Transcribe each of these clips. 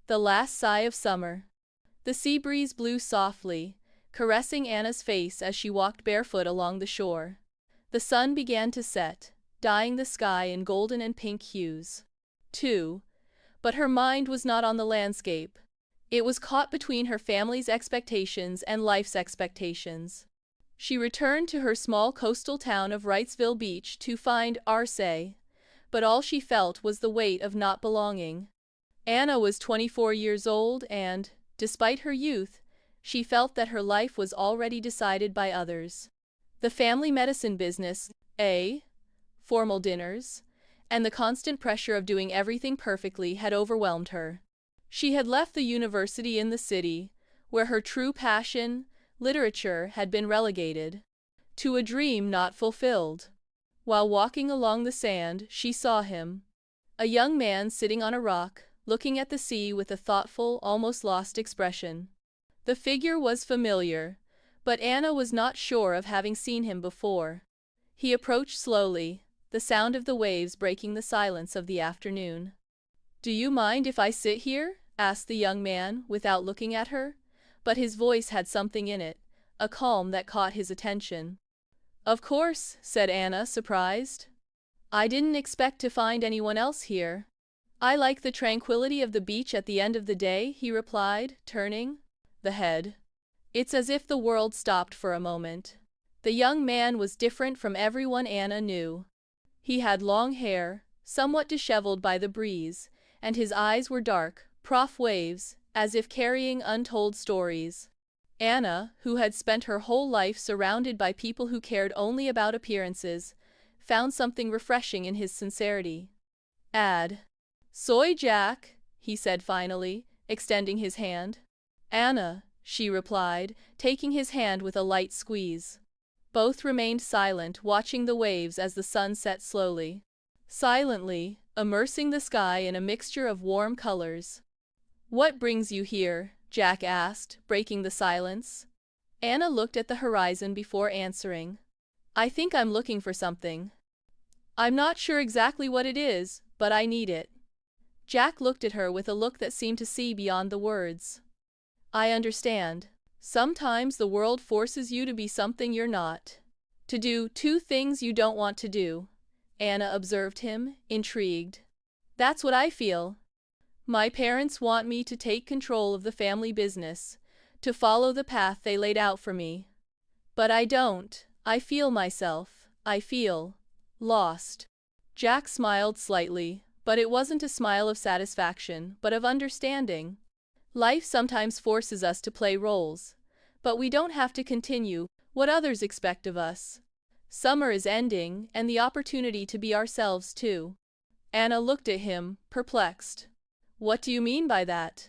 The last sigh of summer. The sea breeze blew softly, caressing Anna's face as she walked barefoot along the shore. The sun began to set, dyeing the sky in golden and pink hues. Too. But her mind was not on the landscape. It was caught between her family's expectations and life's expectations. She returned to her small coastal town of Wrightsville Beach to find Arce, but all she felt was the weight of not belonging. Anna was 24 years old and, despite her youth, she felt that her life was already decided by others. The family medicine business, formal dinners, and the constant pressure of doing everything perfectly had overwhelmed her. She had left the university in the city, where her true passion, literature, had been relegated, to a dream not fulfilled. While walking along the sand, she saw him, a young man sitting on a rock, looking at the sea with a thoughtful, almost lost expression. The figure was familiar, but Anna was not sure of having seen him before. He approached slowly, the sound of the waves breaking the silence of the afternoon. "Do you mind if I sit here?" asked the young man, without looking at her, but his voice had something in it, a calm that caught his attention. "Of course," said Anna, surprised. "I didn't expect to find anyone else here." "I like the tranquility of the beach at the end of the day," he replied, turning the head. "It's as if the world stopped for a moment." The young man was different from everyone Anna knew. He had long hair, somewhat disheveled by the breeze, and his eyes were dark, waves, as if carrying untold stories. Anna, who had spent her whole life surrounded by people who cared only about appearances, found something refreshing in his sincerity. "Soy Jack," he said finally, extending his hand. "Anna," she replied, taking his hand with a light squeeze. Both remained silent, watching the waves as the sun set slowly. Silently, immersing the sky in a mixture of warm colors. "What brings you here?" Jack asked, breaking the silence. Anna looked at the horizon before answering. "I think I'm looking for something. I'm not sure exactly what it is, but I need it." Jack looked at her with a look that seemed to see beyond the words. "I understand. Sometimes the world forces you to be something you're not. To do two things you don't want to do." Anna observed him, intrigued. "That's what I feel. My parents want me to take control of the family business, to follow the path they laid out for me. But I don't. I feel lost." Jack smiled slightly, but it wasn't a smile of satisfaction, but of understanding. Life sometimes forces us to play roles, but we don't have to continue what others expect of us. Summer is ending, and the opportunity to be ourselves too. Anna looked at him, perplexed. "What do you mean by that?"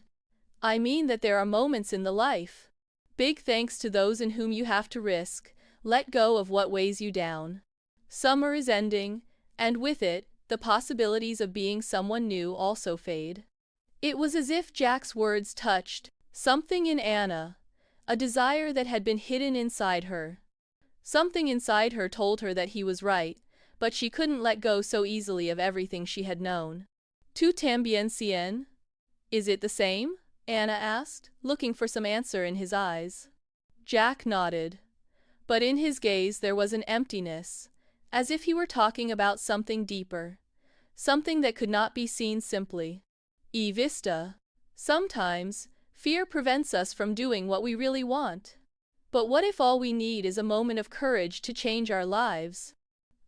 "I mean that there are moments in the life. Big thanks to those in whom you have to let go of what weighs you down. Summer is ending, and with it, the possibilities of being someone new also fade." It was as if Jack's words touched something in Anna, a desire that had been hidden inside her. Something inside her told her that he was right, but she couldn't let go so easily of everything she had known. "Tu tambien cien?" "Is it the same?" Anna asked, looking for some answer in his eyes. Jack nodded. But in his gaze there was an emptiness, as if he were talking about something deeper, something that could not be seen simply. Vista. Sometimes, fear prevents us from doing what we really want. But what if all we need is a moment of courage to change our lives?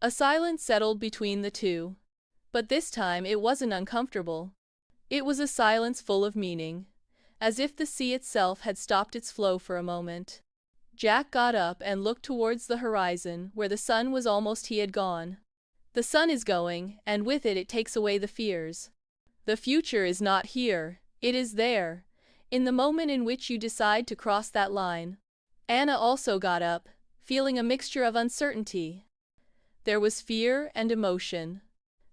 A silence settled between the two. But this time it wasn't uncomfortable. It was a silence full of meaning, as if the sea itself had stopped its flow for a moment. Jack got up and looked towards the horizon, where the sun was almost he had gone. "The sun is going, and with it takes away the fears. The future is not here, it is there, in the moment in which you decide to cross that line." Anna also got up, feeling a mixture of uncertainty. There was fear and emotion.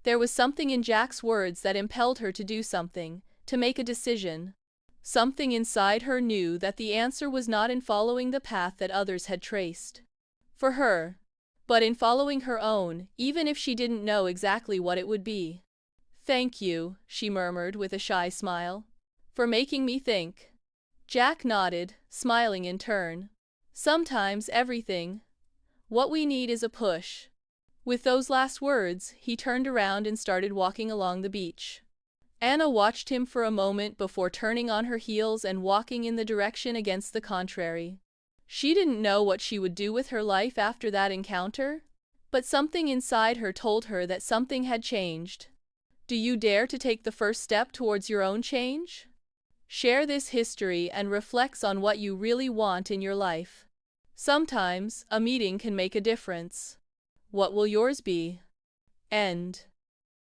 There was something in Jack's words that impelled her to do something, to make a decision. Something inside her knew that the answer was not in following the path that others had traced for her, but in following her own, even if she didn't know exactly what it would be. "Thank you," she murmured with a shy smile. For making me think. Jack nodded, smiling in turn. Sometimes everything. What we need is a push. With those last words, he turned around and started walking along the beach. Anna watched him for a moment before turning on her heels and walking in the direction against the contrary. She didn't know what she would do with her life after that encounter, but something inside her told her that something had changed. Do you dare to take the first step towards your own change? Share this history and reflect on what you really want in your life. Sometimes, a meeting can make a difference. What will yours be? End.